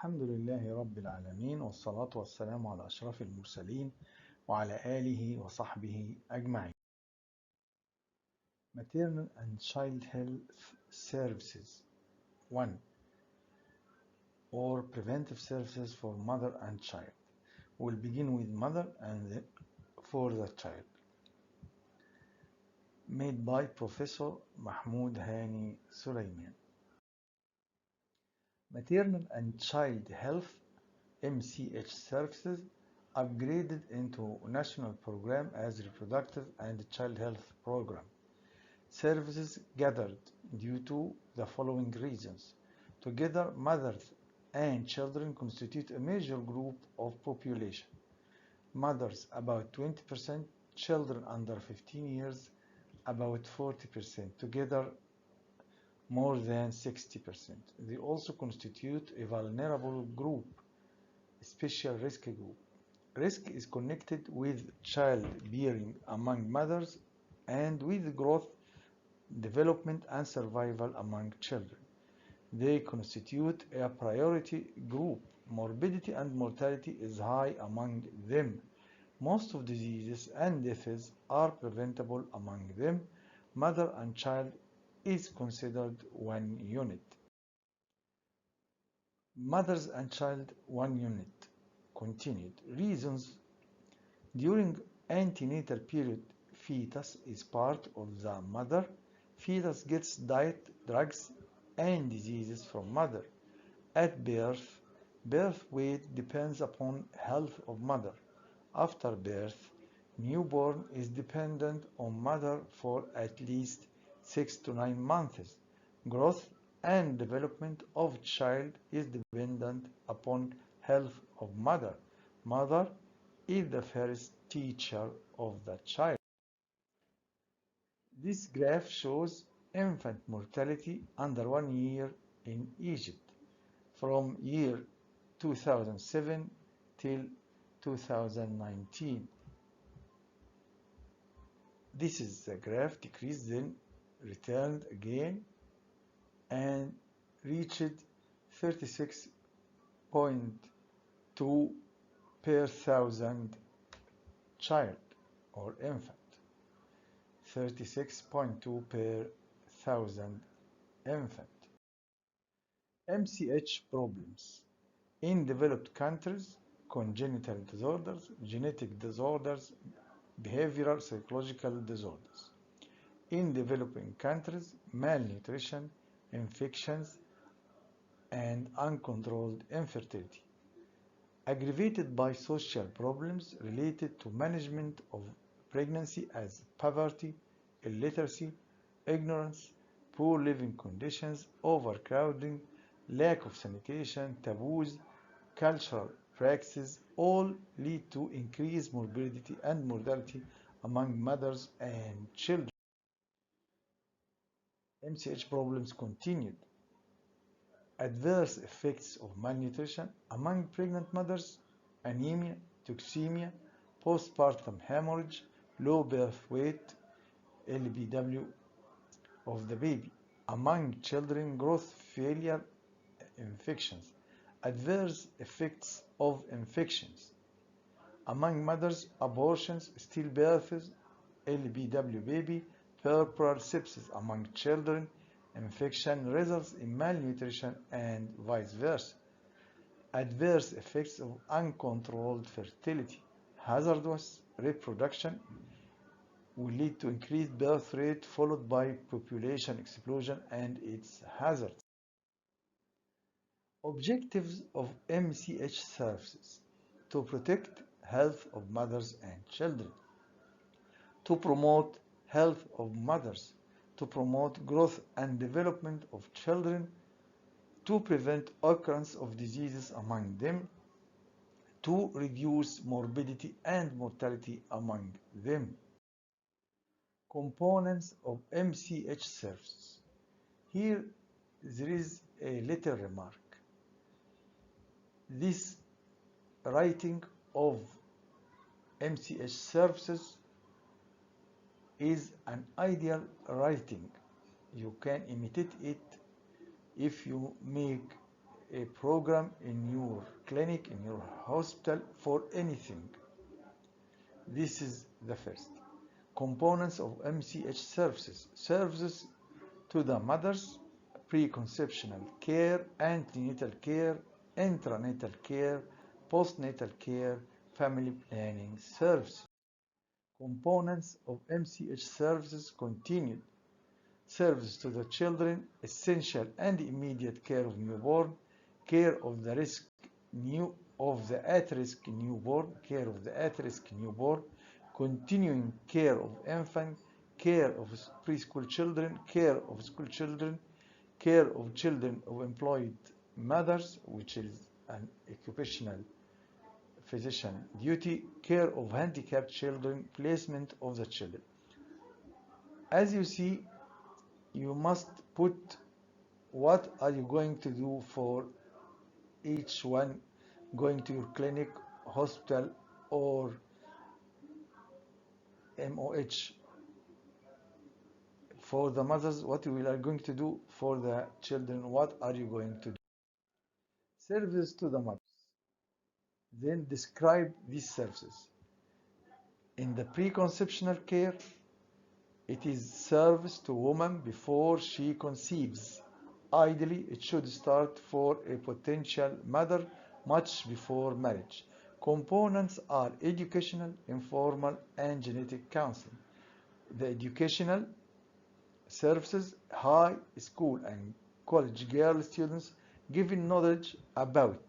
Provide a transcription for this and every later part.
الحمد لله رب العالمين، والصلاة والسلام على أشرف المرسلين وعلى آله وصحبه أجمعين. Maternal and Child Health Services 1, or Preventive Services for Mother and Child. We'll begin with mother and then for the child. Made by Professor Mahmoud Hani Sulaiman. Maternal and Child Health MCH Services upgraded into national program as Reproductive and Child Health Program. Services gathered due to the following reasons. Together, mothers and children constitute a major group of population. Mothers about 20%, children under 15 years about 40%, together more than 60%. They also constitute a vulnerable group, a special risk group. Risk is connected with childbearing among mothers and with growth, development, and survival among children. They constitute a priority group. Morbidity and mortality is high among them. Most of diseases and deaths are preventable among them. Mother and child is considered one unit. Mothers and child one unit. Continued. Reasons. During antenatal period, fetus is part of the mother. Fetus gets diet, drugs, and diseases from mother. At birth, birth weight depends upon health of mother. After birth, newborn is dependent on mother for at least 6 to 9 months. Growth and development of child is dependent upon health of mother. Mother is the first teacher of the child. This graph shows infant mortality under 1 year in Egypt from year 2007 till 2019. This is the graph decreased, then returned again and reached 36.2 per thousand child or infant. 36.2 per thousand infant. MCH problems. In developed countries, congenital disorders, genetic disorders, behavioral psychological disorders. In developing countries, malnutrition, infections, and uncontrolled infertility. Aggravated by social problems related to management of pregnancy as poverty, illiteracy, ignorance, poor living conditions, overcrowding, lack of sanitation, taboos, cultural practices, all lead to increased morbidity and mortality among mothers and children. MCH problems continued. Adverse effects of malnutrition among pregnant mothers: anemia, toxemia, postpartum hemorrhage, low birth weight, LBW of the baby. Among children, growth failure, infections. Adverse effects of infections. Among mothers, abortions, stillbirths, LBW baby, puerperal sepsis. Among children, infection results in malnutrition and vice versa. Adverse effects of uncontrolled fertility. Hazardous reproduction will lead to increased birth rate followed by population explosion and its hazards. Objectives of MCH services: to protect health of mothers and children, to promote health of mothers, to promote growth and development of children, to prevent occurrence of diseases among them, to reduce morbidity and mortality among them. Components of MCH services. Here there is a little remark. This writing of MCH services is an ideal writing. You can imitate it if you make a program in your clinic, in your hospital, for anything. This is the first. Components of MCH services. Services to the mother's preconceptional care, antenatal care, intranatal care, postnatal care, family planning services. Components of MCH services continued. Service to the children, essential and immediate care of newborn, care of the at-risk newborn, care of the at-risk newborn, continuing care of infant, care of preschool children, care of school children, care of children of employed mothers, which is an occupational physician duty, care of handicapped children, placement of the children. As you see, you must put what are you going to do for each one, going to your clinic, hospital, or MOH. For the mothers, what you are going to do. For the children, what are you going to do? Services to the mothers. Then describe these services. In the preconceptional care, it is service to woman before she conceives. Ideally, it should start for a potential mother much before marriage. Components are educational, informal, and genetic counseling. The educational services, high school and college girl students given knowledge about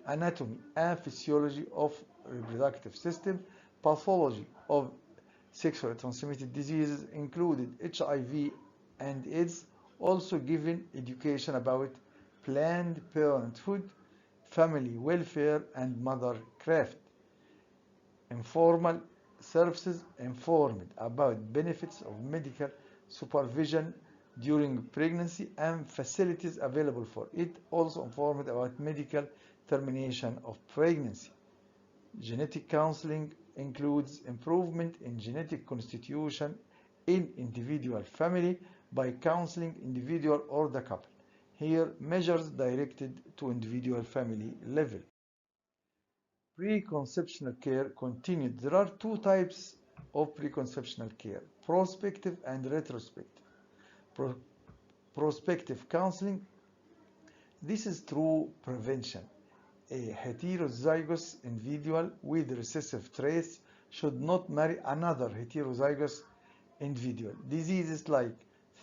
anatomy and physiology of reproductive system, pathology of sexually transmitted diseases included HIV and AIDS, also given education about Planned Parenthood, family welfare, and mothercraft. Informal services informed about benefits of medical supervision during pregnancy and facilities available for it, also informed about medical termination of pregnancy. Genetic counseling includes improvement in genetic constitution in individual family by counseling individual or the couple. Here, measures directed to individual family level. Preconceptional care continued. There are two types of preconceptional care: prospective and retrospective. Prospective counseling, this is through prevention. A heterozygous individual with recessive traits should not marry another heterozygous individual. Diseases like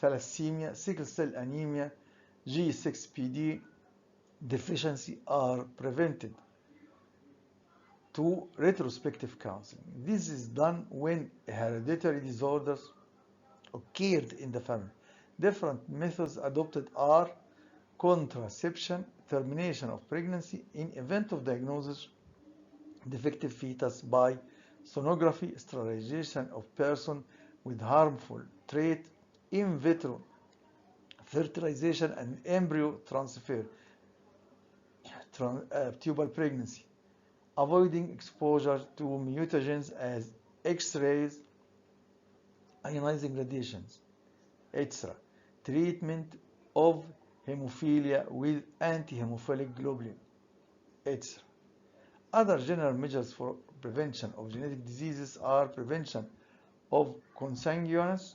thalassemia, sickle cell anemia, G6PD deficiency are prevented. To retrospective counseling, this is done when hereditary disorders occurred in the family. Different methods adopted are contraception, termination of pregnancy in event of diagnosis, defective fetus by sonography, sterilization of person with harmful trait, in vitro fertilization and embryo transfer, tubal pregnancy, avoiding exposure to mutagens as X-rays, ionizing radiations, etc. Treatment of hemophilia with anti-hemophilic globulin, etc. Other general measures for prevention of genetic diseases are prevention of consanguineous,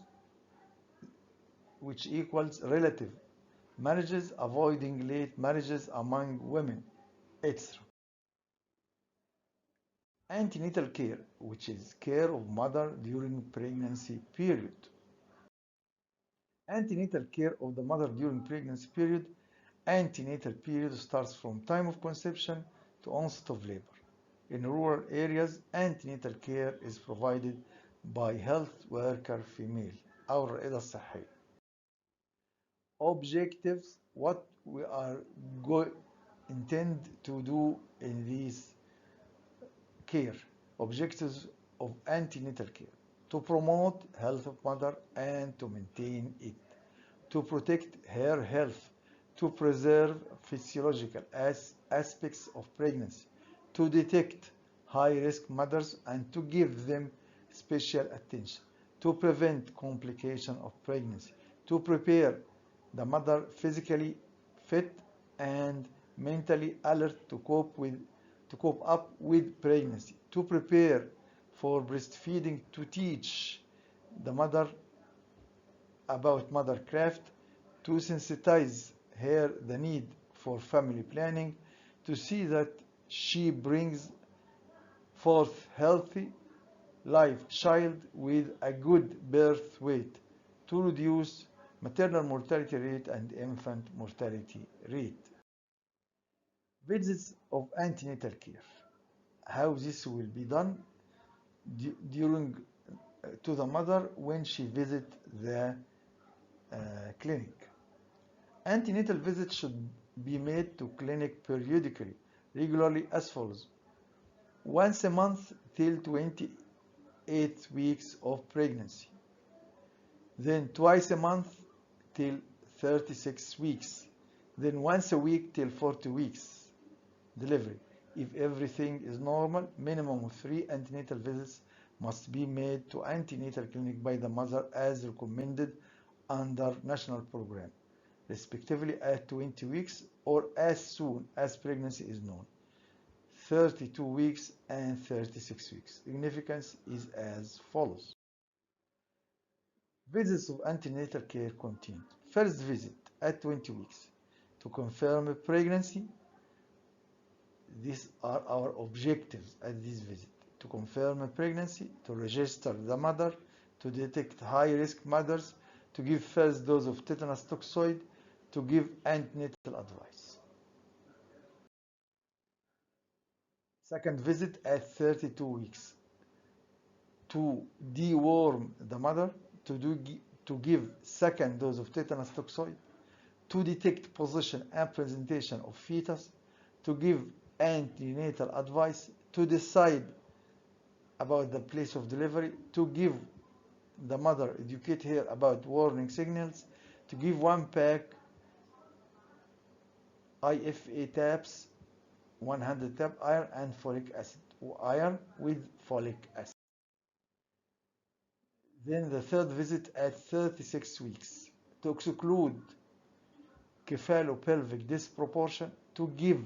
which equals relative marriages, avoiding late marriages among women, etc. Antenatal care, which is care of mother during pregnancy period. Antenatal care of the mother during pregnancy period. Antenatal period starts from time of conception to onset of labor. In rural areas, antenatal care is provided by health worker female أو الرائدة الصحية. Objectives, what we are intend to do in this care. Objectives of antenatal care: to promote health of mother and to maintain it, to protect her health, to preserve physiological aspects of pregnancy, to detect high-risk mothers and to give them special attention, to prevent complication of pregnancy, to prepare the mother physically fit and mentally alert to cope up with pregnancy, to prepare for breastfeeding, to teach the mother about mothercraft, to sensitize her the need for family planning, to see that she brings forth healthy live child with a good birth weight, to reduce maternal mortality rate and infant mortality rate. Visits of antenatal care. How this will be done during to the mother when she visits the clinic. Antenatal visits should be made to clinic periodically, regularly as follows. Once a month till 28 weeks of pregnancy. Then twice a month till 36 weeks. Then once a week till 40 weeks delivery. If everything is normal, minimum of 3 antenatal visits must be made to antenatal clinic by the mother as recommended under national program, respectively at 20 weeks or as soon as pregnancy is known, 32 weeks and 36 weeks. Significance is as follows. Visits of antenatal care continued. First visit at 20 weeks to confirm pregnancy. These are our objectives at this visit. To confirm pregnancy, to register the mother, to detect high-risk mothers, to give first dose of tetanus toxoid, to give antenatal advice. Second visit at 32 weeks, to deworm the mother, to give second dose of tetanus toxoid, to detect position and presentation of fetus, to give antenatal advice, to decide about the place of delivery, to give the mother, educate her about warning signals, to give 1 pack IFA tabs, 100 tab iron and folic acid, iron with folic acid. Then the third visit at 36 weeks to exclude cephalopelvic disproportion, to give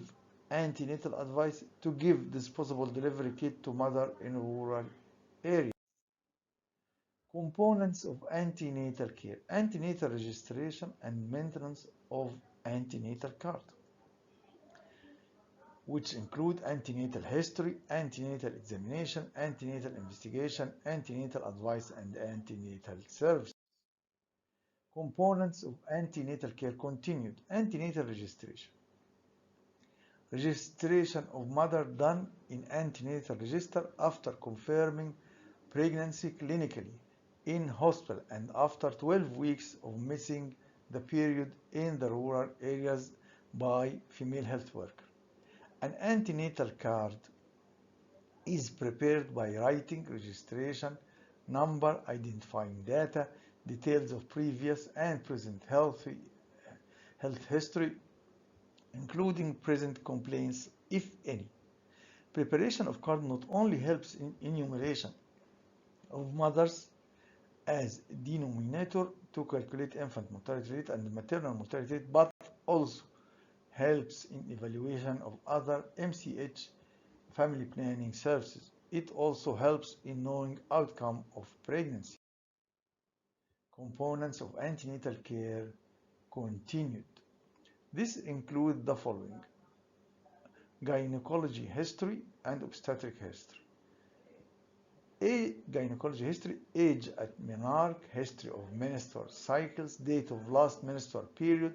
antenatal advice, to give disposable delivery kit to mother in rural areas. Components of antenatal care: antenatal registration and maintenance of antenatal card, which include antenatal history, antenatal examination, antenatal investigation, antenatal advice, and antenatal services. Components of antenatal care continued. Antenatal registration. Registration of mother done in antenatal register after confirming pregnancy clinically in hospital and after 12 weeks of missing the period in the rural areas by female health worker. An antenatal card is prepared by writing registration number, identifying data, details of previous and present health history, including present complaints, if any. Preparation of card not only helps in enumeration of mothers as denominator to calculate infant mortality rate and maternal mortality rate, but also helps in evaluation of other MCH family planning services. It also helps in knowing outcome of pregnancy. Components of antenatal care continued. This include the following: gynecology history and obstetric history. A gynecology history: age at menarche, history of menstrual cycles, date of last menstrual period,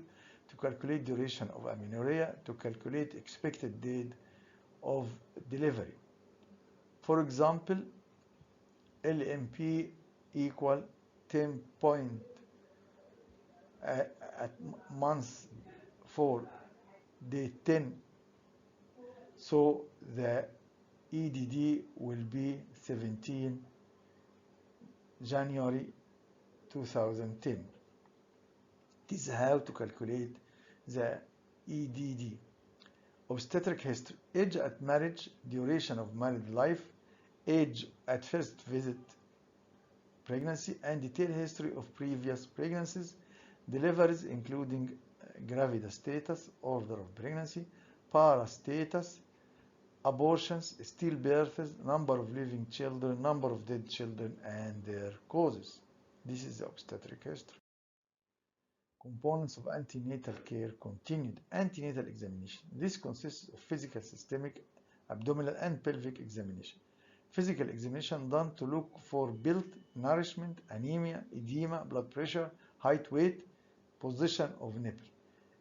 to calculate duration of amenorrhea, to calculate expected date of delivery. For example, LMP equal 10 point at month 4, day 10, so the EDD will be 17 January 2010. This is how to calculate the EDD. Obstetric history: age at marriage, duration of married life, age at first visit pregnancy, and detailed history of previous pregnancies, deliveries including gravida status, order of pregnancy, parastatus, abortions, stillbirths, number of living children, number of dead children, and their causes. This is the obstetric history. Components of antenatal care continued. Antenatal examination. This consists of physical, systemic, abdominal, and pelvic examination. Physical examination done to look for build, nourishment, anemia, edema, blood pressure, height, weight, position of nipple.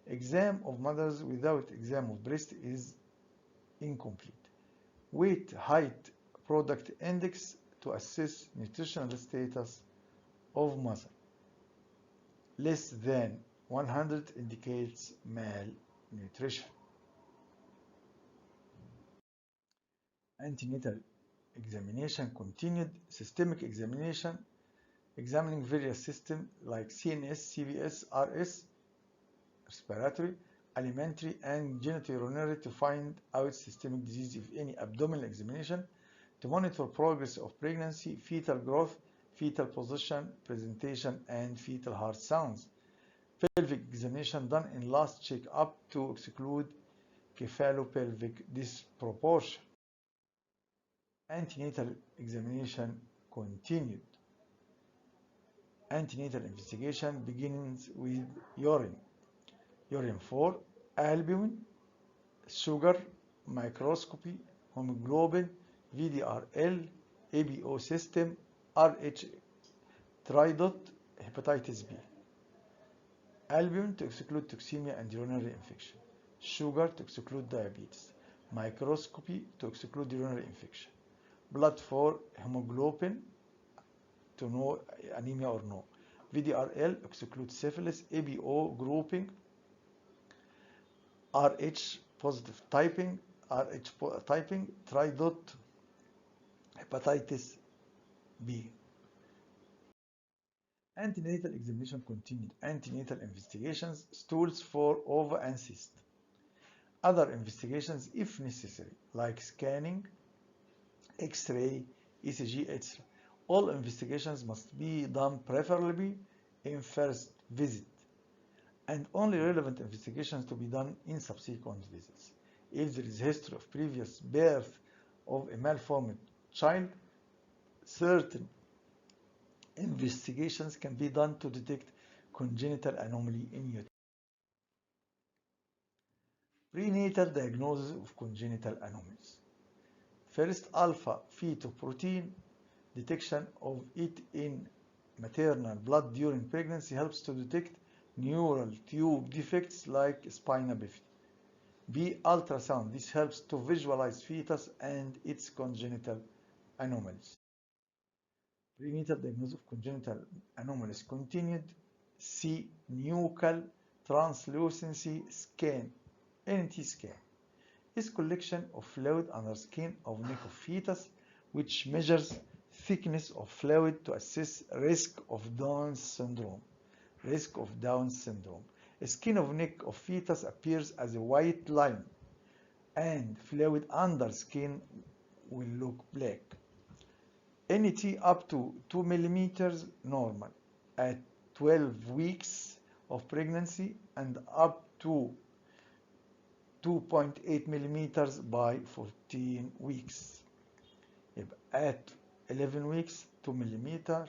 Exam of mothers without exam of breast is incomplete. Weight, height, product index to assess nutritional status of mother. Less than 100 indicates malnutrition. Antenatal examination continued. Systemic examination, examining various systems like CNS, CVS, RS, respiratory, alimentary, and genitourinary to find out systemic disease, if any. Abdominal examination to monitor progress of pregnancy, fetal growth, fetal position, presentation, and fetal heart sounds. Pelvic examination done in last check-up to exclude cephalopelvic disproportion. Antenatal examination continued. Antenatal investigation begins with urine. Urine for albumin, sugar, microscopy, hemoglobin, VDRL, ABO system, RH tridot, hepatitis B. Albumin to exclude toxemia and urinary infection. Sugar to exclude diabetes. Microscopy to exclude urinary infection. Blood for hemoglobin to know anemia or no. VDRL excludes syphilis. ABO grouping. RH positive typing. Tridot, hepatitis B. Antenatal examination continued. Antenatal investigations, stools for ova and cyst. Other investigations if necessary, like scanning, X-ray, ECG, etc. All investigations must be done preferably in first visit, and only relevant investigations to be done in subsequent visits. If there is history of previous birth of a malformed child, certain investigations can be done to detect congenital anomaly in utero. Prenatal diagnosis of congenital anomalies. First, alpha fetoprotein detection of it in maternal blood during pregnancy helps to detect neural tube defects like spina bifida. B, ultrasound. This helps to visualize fetus and its congenital anomalies. Prenatal diagnosis of congenital anomalies continued. C, nuchal translucency scan, NT scan, is collection of fluid under skin of neck of fetus, which measures thickness of fluid to assess risk of Down syndrome. Risk of Down syndrome. Skin of neck of fetus appears as a white line, and fluid under skin will look black. NT up to 2 millimeters normal at 12 weeks of pregnancy and up to 2.8 millimeters by 14 weeks. At 11 weeks 2 millimeters,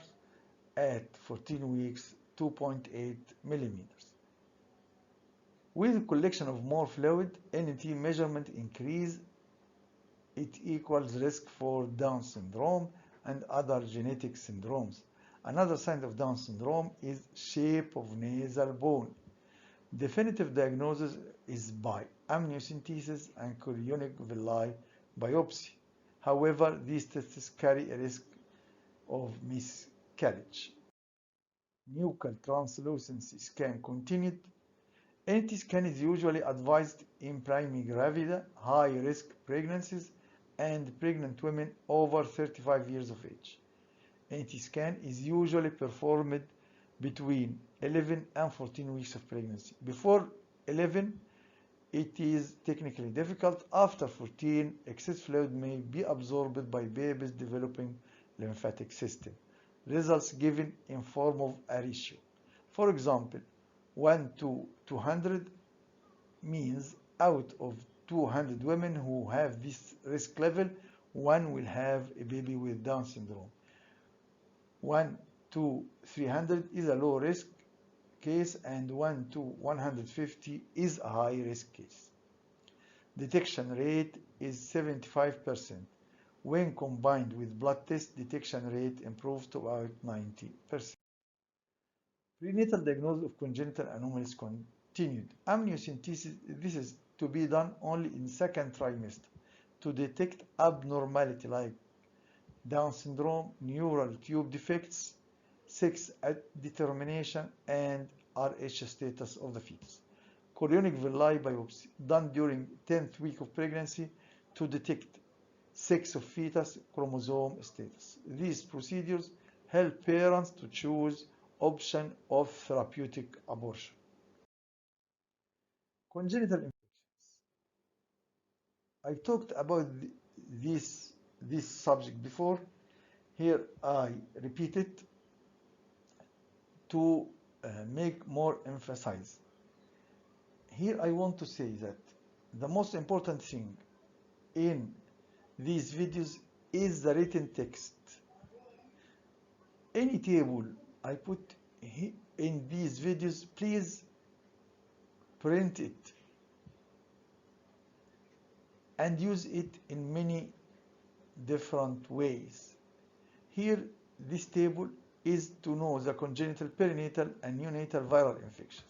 at 14 weeks 2.8 millimeters. With collection of more fluid, NT measurement increase, it equals risk for Down syndrome and other genetic syndromes. Another sign of Down syndrome is shape of nasal bone. Definitive diagnosis is by amniocentesis and chorionic villi biopsy. However, these tests carry a risk of miscarriage. Nuchal translucency scan continued. NT scan is usually advised in primigravida, high-risk pregnancies, and pregnant women over 35 years of age. NT scan is usually performed between 11 and 14 weeks of pregnancy. Before 11, it is technically difficult. After 14, excess fluid may be absorbed by babies developing lymphatic system. Results given in form of a ratio. For example, 1 to 200 means out of 200 women who have this risk level, one will have a baby with Down syndrome. 1 to 300 is a low risk case, and 1 to 150 is a high risk case. Detection rate is 75%. When combined with blood test, detection rate improves to about 90%. Prenatal diagnosis of congenital anomalies continued. Amniocentesis, this is to be done only in second trimester to detect abnormality like Down syndrome, neural tube defects, sex determination, and RH status of the fetus. Chorionic villi biopsy done during 10th week of pregnancy to detect sex of fetus, chromosome status. These procedures help parents to choose option of therapeutic abortion. Congenital infections. I talked about this subject before. Here I repeat it to make more emphasize. Here I want to say that the most important thing in these videos is the written text. Any table I put in these videos, please print it and use it in many different ways. Here, this table is to know the congenital, perinatal, and neonatal viral infections.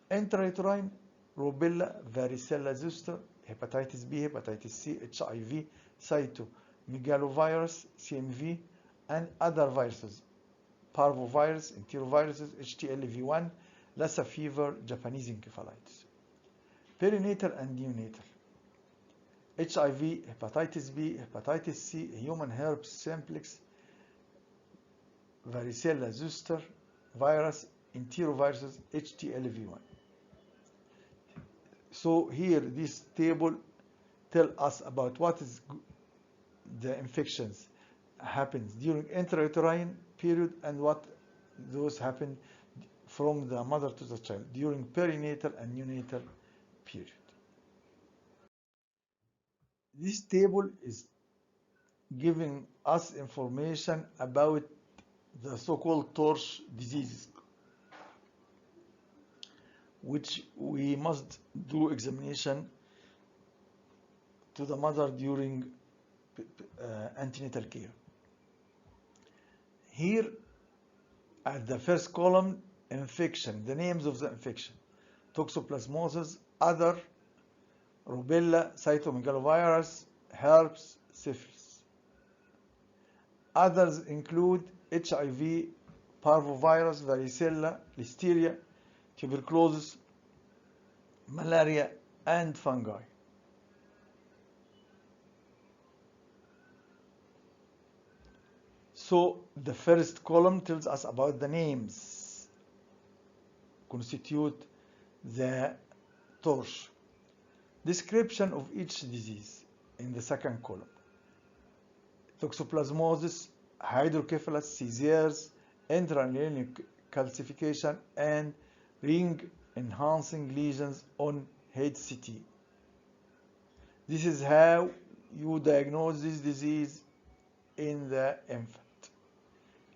Intrauterine, rubella, varicella zoster, hepatitis B, hepatitis C, HIV, cytomegalovirus, CMV, and other viruses, parvovirus, enteroviruses, HTLV1, Lassa fever, Japanese encephalitis. Perinatal and neonatal. HIV, hepatitis B, hepatitis C, human herpes simplex, varicella zoster virus, enteroviruses, HTLV1. So here this table tells us about what is the infections happens during intrauterine period and what those happen from the mother to the child during perinatal and neonatal period. This table is giving us information about the so-called torch diseases, which we must do examination to the mother during antenatal care. Here at the first column, infection, the names of the infection: toxoplasmosis, other, rubella, cytomegalovirus, herpes, syphilis. Others include HIV, parvovirus, varicella, listeria, tuberculosis, malaria, and fungi. So the first column tells us about the names, constitute the torch. Description of each disease in the second column: toxoplasmosis, hydrocephalus, seizures, intracranial calcification, and ring-enhancing lesions on head CT. This is how you diagnose this disease in the infant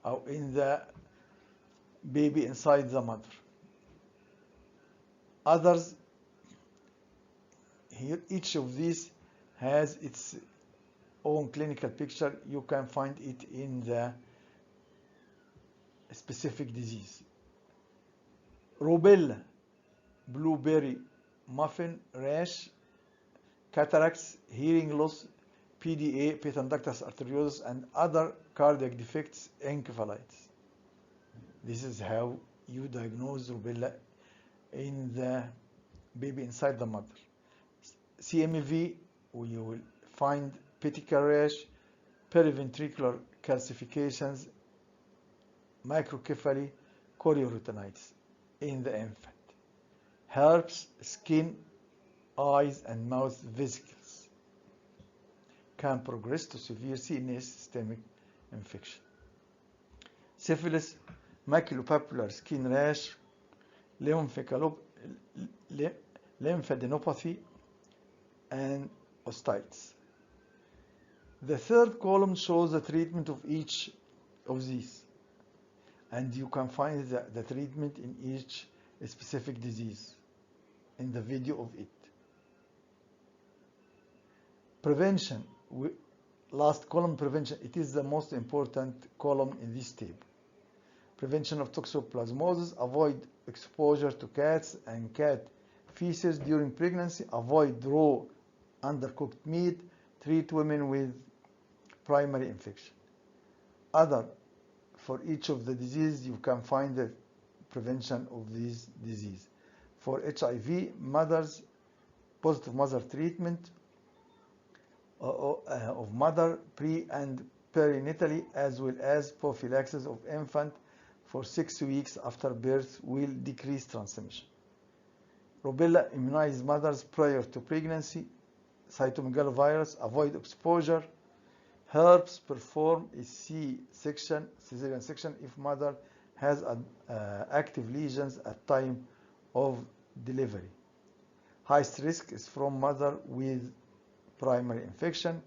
or in the baby inside the mother. Others, here each of these has its own clinical picture. You can find it in the specific disease. Rubella, blueberry muffin rash, cataracts, hearing loss, PDA, patent ductus arteriosus, and other cardiac defects, encephalitis. This is how you diagnose rubella in the baby inside the mother. CMV, you will find petechial rash, periventricular calcifications, microcephaly, chorioretinitis in the infant. Herpes, skin, eyes, and mouth vesicles can progress to severe CNS systemic infection. Syphilis, maculopapular skin rash, lymphadenopathy, and ostitis. The third column shows the treatment of each of these, and you can find the treatment in each specific disease in the video of it. Prevention, last column, prevention, it is the most important column in this table. Prevention of toxoplasmosis, avoid exposure to cats and cat feces during pregnancy, avoid raw undercooked meat, treat women with primary infection. For each of the diseases, you can find the prevention of this disease. For HIV, positive mother treatment of mother pre and perinatally, as well as prophylaxis of infant for 6 weeks after birth will decrease transmission. Rubella, immunize mothers prior to pregnancy. Cytomegalovirus, avoid exposure. Herpes, perform a C-section, cesarean section if mother has active lesions at time of delivery. Highest risk is from mother with primary infection.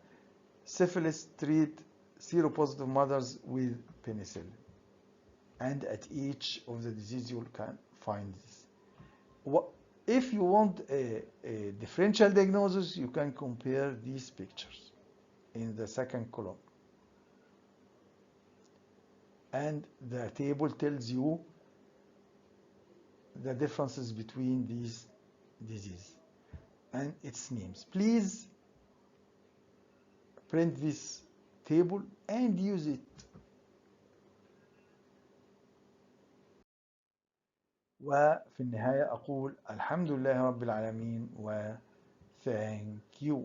Syphilis, treat seropositive mothers with penicillin. And at each of the diseases you can find this. If you want a differential diagnosis, you can compare these pictures in the second column. And the table tells you the differences between these diseases and its names. Please print this table and use it. وفي النهاية أقول الحمد لله رب العالمين و thank you.